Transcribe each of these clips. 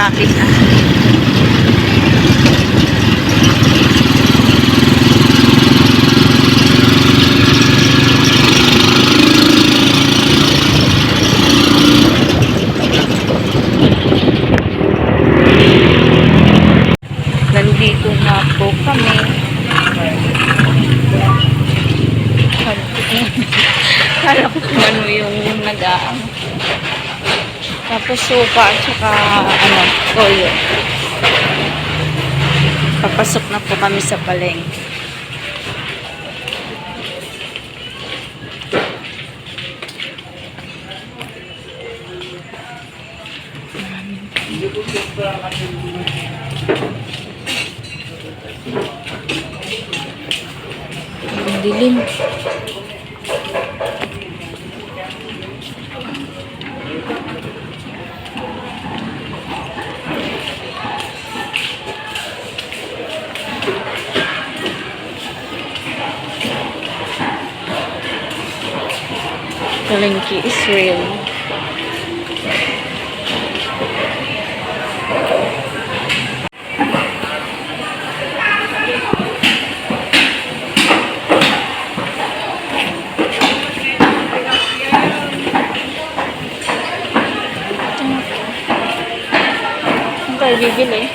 traffic na. Nandito na po kami. Kala ko kung ano yung nag-aang. Tapos suka at saka toyo. Papasok na po kami sa palengke. Ang dilim. Palengke Israel. Ang tayo bibili.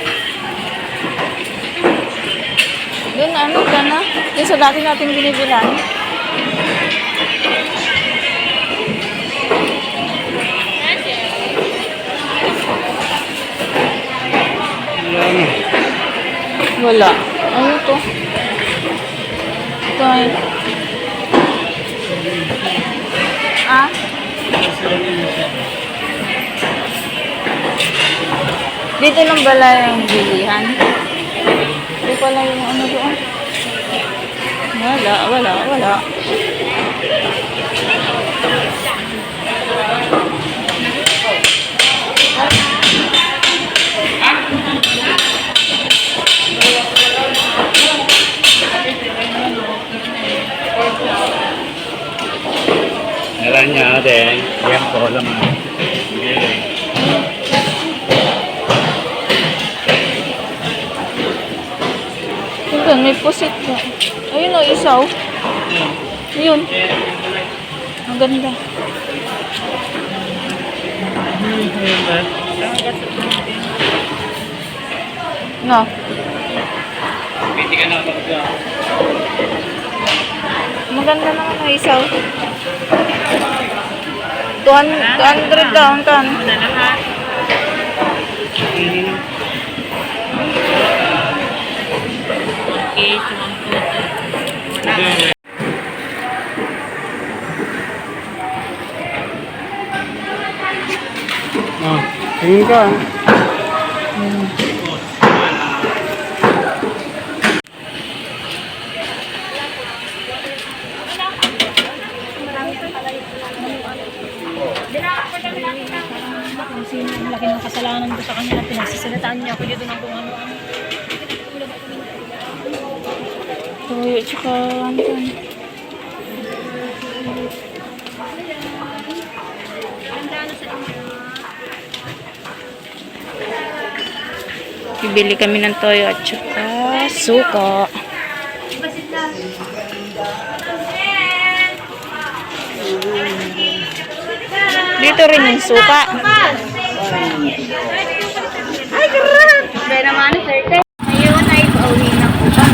Doon ka na? Yung sa dati natin binibilan. Wala. Ano to? Ito ay. Dito lang bala yung bilihan. Dito pala yung ano doon. Wala. Nalanya deh, yang kolam. Ito, may pusit ko. Ayun o, isaw. Ayun. Ang ganda. No. Piti ka na ako. Maganda naman ang isaw. 200 daw ang kan. Tingin ka. Ang laki ng kasalanan ko sa kanila, pinagsasalitaan niya ako dito ng kung ano-ano. Toyo, tsaka anton. Bibili kami ng toyo at tsaka suka. Dito rin yung suka. Ay, karat! Dahil naman, sir. Ngayon ay pauwi na po ba?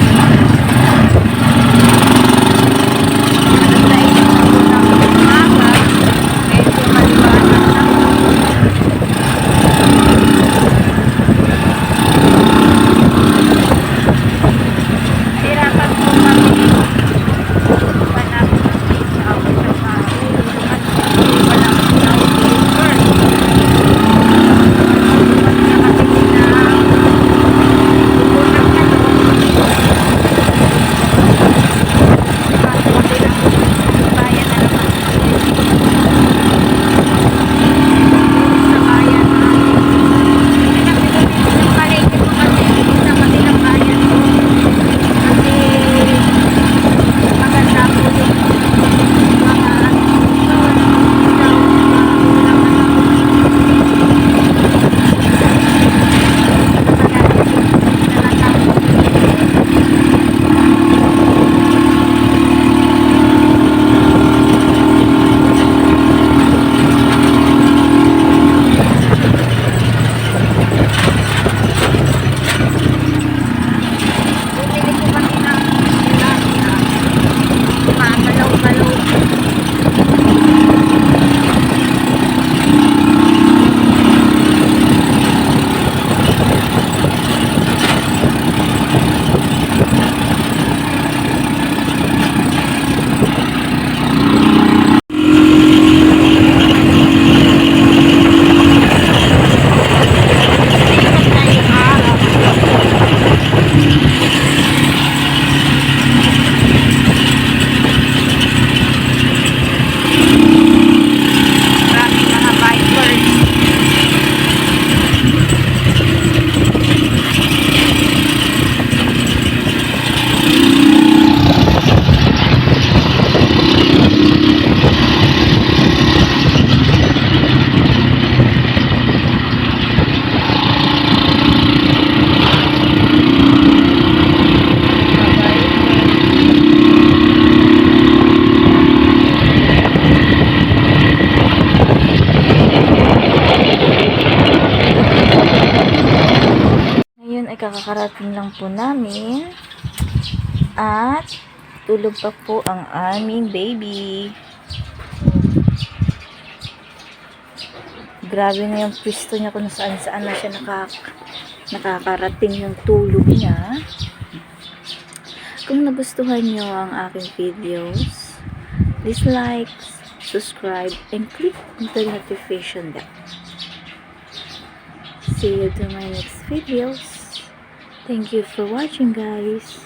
kakarating lang po namin. At tulog pa po ang aming baby. Grabe na yung pwesto niya kung saan na siya nakakarating yung tulog niya. Kung nagustuhan niyo ang aking videos, please like, subscribe, and click the notification bell. See you to my next videos. Thank you for watching, guys.